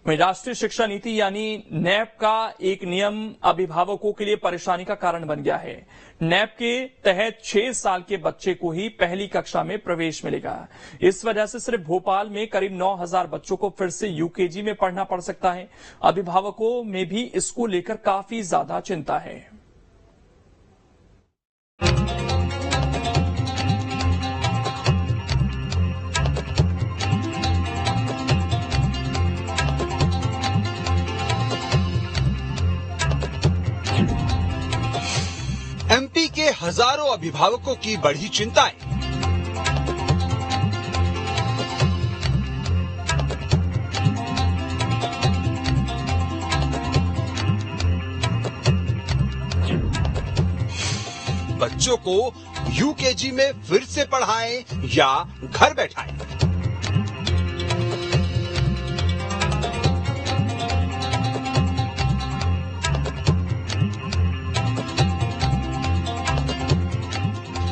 वहीं राष्ट्रीय शिक्षा नीति यानी नैप का एक नियम अभिभावकों के लिए परेशानी का कारण बन गया है। नैप के तहत 6 साल के बच्चे को ही पहली कक्षा में प्रवेश मिलेगा। इस वजह से सिर्फ भोपाल में करीब 9,000 बच्चों को फिर से यूकेजी में पढ़ना पड़ सकता है। अभिभावकों में भी इसको लेकर काफी ज्यादा चिंता है। एमपी के हजारों अभिभावकों की बढ़ी चिंताएं। बच्चों को यूकेजी में फिर से पढ़ाएं या घर बैठाएं।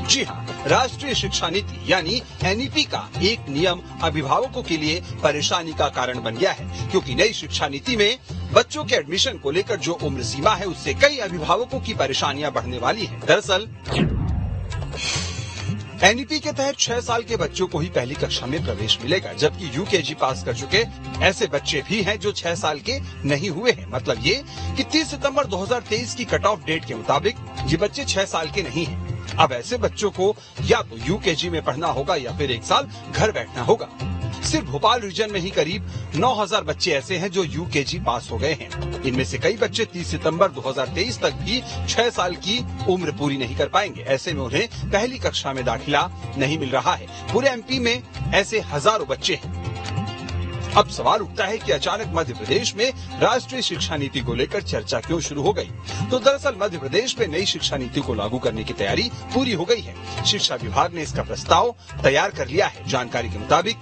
जी हाँ, राष्ट्रीय शिक्षा नीति यानी एनईपी का एक नियम अभिभावकों के लिए परेशानी का कारण बन गया है, क्योंकि नई शिक्षा नीति में बच्चों के एडमिशन को लेकर जो उम्र सीमा है उससे कई अभिभावकों की परेशानियां बढ़ने वाली हैं। दरअसल एनईपी के तहत 6 साल के बच्चों को ही पहली कक्षा में प्रवेश मिलेगा, जबकि यूकेजी पास कर चुके ऐसे बच्चे भी हैं जो 6 साल के नहीं हुए हैं। मतलब ये कि 30 सितंबर 2023 की कट ऑफ डेट के मुताबिक ये बच्चे 6 साल के नहीं हैं। अब ऐसे बच्चों को या तो यूकेजी में पढ़ना होगा या फिर 1 साल घर बैठना होगा। सिर्फ भोपाल रीजन में ही करीब 9,000 बच्चे ऐसे हैं जो यूकेजी पास हो गए हैं। इनमें से कई बच्चे 30 सितंबर 2023 तक भी 6 साल की उम्र पूरी नहीं कर पाएंगे। ऐसे में उन्हें पहली कक्षा में दाखिला नहीं मिल रहा है। पूरे एमपी में ऐसे हजारों बच्चे हैं। अब सवाल उठता है कि अचानक मध्य प्रदेश में राष्ट्रीय शिक्षा नीति को लेकर चर्चा क्यों शुरू हो गई? तो दरअसल मध्य प्रदेश में नई शिक्षा नीति को लागू करने की तैयारी पूरी हो गई है। शिक्षा विभाग ने इसका प्रस्ताव तैयार कर लिया है। जानकारी के मुताबिक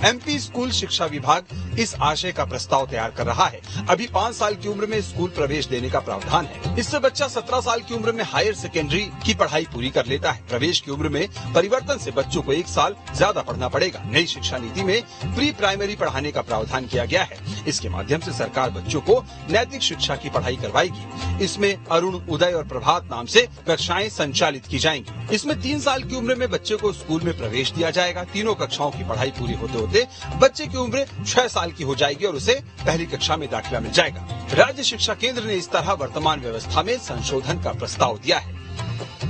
एमपी स्कूल शिक्षा विभाग इस आशय का प्रस्ताव तैयार कर रहा है। अभी 5 साल की उम्र में स्कूल प्रवेश देने का प्रावधान है। इससे बच्चा 17 साल की उम्र में हायर सेकेंडरी की पढ़ाई पूरी कर लेता है। प्रवेश की उम्र में परिवर्तन से बच्चों को 1 साल ज्यादा पढ़ना पड़ेगा। नई शिक्षा नीति में प्री प्राइमरी पढ़ाने का प्रावधान किया गया है। इसके माध्यम से सरकार बच्चों को नैतिक शिक्षा की पढ़ाई करवाएगी। इसमें अरुण, उदय और प्रभात नाम से कक्षाएं संचालित की जाएंगी। इसमें 3 साल की उम्र में बच्चे को स्कूल में प्रवेश दिया जाएगा। तीनों कक्षाओं की पढ़ाई पूरी होते बच्चे की उम्र 6 साल की हो जाएगी और उसे पहली कक्षा में दाखिला मिल जाएगा। राज्य शिक्षा केंद्र ने इस तरह वर्तमान व्यवस्था में संशोधन का प्रस्ताव दिया है।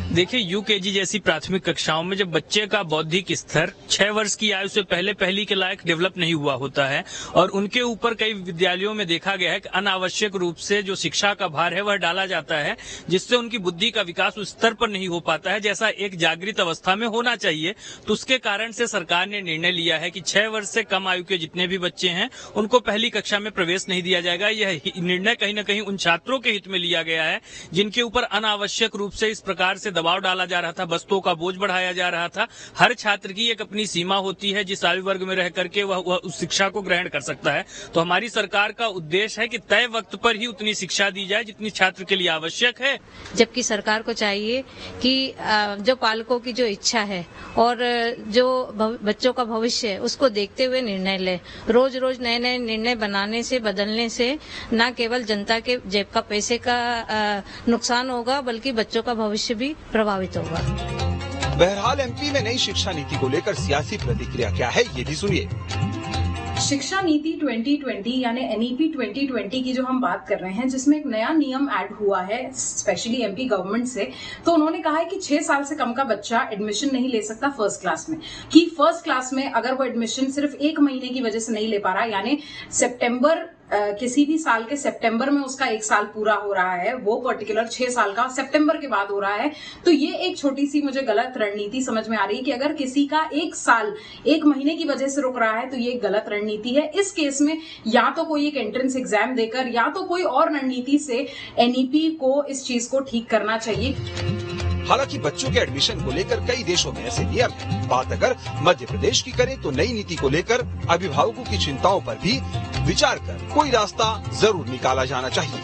देखिए, यूकेजी जैसी प्राथमिक कक्षाओं में जब बच्चे का बौद्धिक स्तर 6 वर्ष की आयु से पहले पहली के लायक डेवलप नहीं हुआ होता है और उनके ऊपर कई विद्यालयों में देखा गया है कि अनावश्यक रूप से जो शिक्षा का भार है वह डाला जाता है, जिससे उनकी बुद्धि का विकास उस स्तर पर नहीं हो पाता है जैसा एक जागृत अवस्था में होना चाहिए। तो उसके कारण से सरकार ने निर्णय लिया है कि 6 वर्ष से कम आयु के जितने भी बच्चे हैं उनको पहली कक्षा में प्रवेश नहीं दिया जाएगा। यह निर्णय कहीं न कहीं उन छात्रों के हित में लिया गया है जिनके ऊपर अनावश्यक रूप से इस प्रकार से दबाव डाला जा रहा था, बस्तों का बोझ बढ़ाया जा रहा था। हर छात्र की एक अपनी सीमा होती है जिस आयु वर्ग में रह करके वह उस शिक्षा को ग्रहण कर सकता है। तो हमारी सरकार का उद्देश्य है कि तय वक्त पर ही उतनी शिक्षा दी जाए जितनी छात्र के लिए आवश्यक है। जबकि सरकार को चाहिए कि जो पालकों की जो इच्छा है और जो बच्चों का भविष्य है उसको देखते हुए निर्णय ले। रोज रोज नए नए निर्णय बनाने से, बदलने से न केवल जनता के जेब का पैसे का नुकसान होगा बल्कि बच्चों का भविष्य भी प्रभावित होगा। बहरहाल एमपी में नई शिक्षा नीति को लेकर सियासी प्रतिक्रिया क्या है, ये भी सुनिए। शिक्षा नीति 2020 यानी एनईपी 2020 की जो हम बात कर रहे हैं, जिसमें एक नया नियम ऐड हुआ है स्पेशली एमपी गवर्नमेंट से। तो उन्होंने कहा है कि 6 साल से कम का बच्चा एडमिशन नहीं ले सकता फर्स्ट क्लास में, कि फर्स्ट क्लास में अगर वो एडमिशन सिर्फ 1 महीने की वजह से नहीं ले पा रहा, यानी सितंबर किसी भी साल के सितंबर में उसका 1 साल पूरा हो रहा है, वो पर्टिकुलर 6 साल का सितंबर के बाद हो रहा है, तो ये एक छोटी सी मुझे गलत रणनीति समझ में आ रही है कि अगर किसी का 1 साल 1 महीने की वजह से रुक रहा है तो ये गलत रणनीति है। इस केस में या तो कोई एक एंट्रेंस एग्जाम देकर या तो कोई और रणनीति से एनईपी को इस चीज को ठीक करना चाहिए। हालांकि बच्चों के एडमिशन को लेकर कई देशों में ऐसे नियम हैं। बात अगर मध्य प्रदेश की करें तो नई नीति को लेकर अभिभावकों की चिंताओं पर भी विचार कर कोई रास्ता जरूर निकाला जाना चाहिए।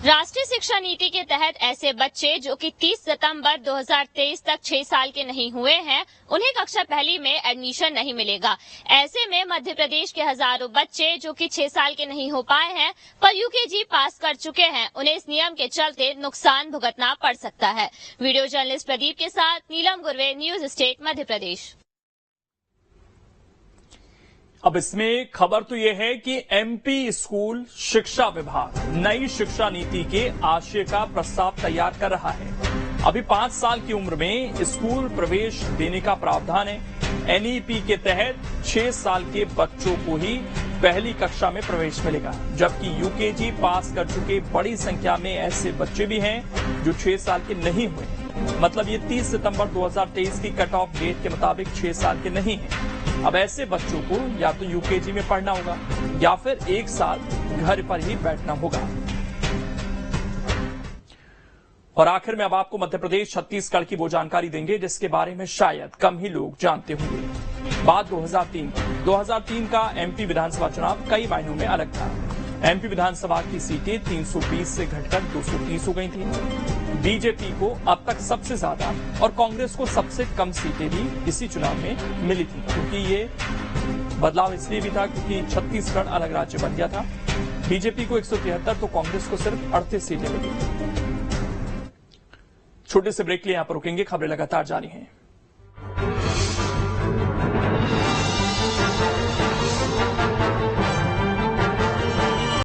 राष्ट्रीय शिक्षा नीति के तहत ऐसे बच्चे जो कि 30 सितंबर 2023 तक 6 साल के नहीं हुए हैं, उन्हें कक्षा पहली में एडमिशन नहीं मिलेगा। ऐसे में मध्य प्रदेश के हजारों बच्चे जो कि 6 साल के नहीं हो पाए हैं पर यूकेजी पास कर चुके हैं, उन्हें इस नियम के चलते नुकसान भुगतना पड़ सकता है। वीडियो जर्नलिस्ट प्रदीप के साथ नीलम गुरवे, न्यूज स्टेट मध्य प्रदेश। अब इसमें खबर तो यह है कि एमपी स्कूल शिक्षा विभाग नई शिक्षा नीति के आशय का प्रस्ताव तैयार कर रहा है। अभी 5 साल की उम्र में स्कूल प्रवेश देने का प्रावधान है। एनईपी के तहत 6 साल के बच्चों को ही पहली कक्षा में प्रवेश मिलेगा, जबकि यूकेजी पास कर चुके बड़ी संख्या में ऐसे बच्चे भी हैं जो 6 साल के नहीं हुए। मतलब ये 30 सितंबर 2023 की कट ऑफ डेट के मुताबिक 6 साल के नहीं हैं। अब ऐसे बच्चों को या तो यूकेजी में पढ़ना होगा या फिर 1 साल घर पर ही बैठना होगा। और आखिर में अब आपको मध्य प्रदेश छत्तीसगढ़ की वो जानकारी देंगे जिसके बारे में शायद कम ही लोग जानते होंगे। बात 2003 का एमपी विधानसभा चुनाव कई मायनों में अलग था। एमपी विधानसभा की सीटें 320 से घटकर 230 हो गई थी। बीजेपी को अब तक सबसे ज्यादा और कांग्रेस को सबसे कम सीटें भी इसी चुनाव में मिली थी, क्योंकि ये बदलाव इसलिए भी था क्योंकि छत्तीसगढ़ अलग राज्य बन गया था। बीजेपी को 173 तो कांग्रेस को सिर्फ 38 सीटें मिली। छोटे से ब्रेक लिए यहां पर रुकेंगे, खबरें लगातार जारी हैं।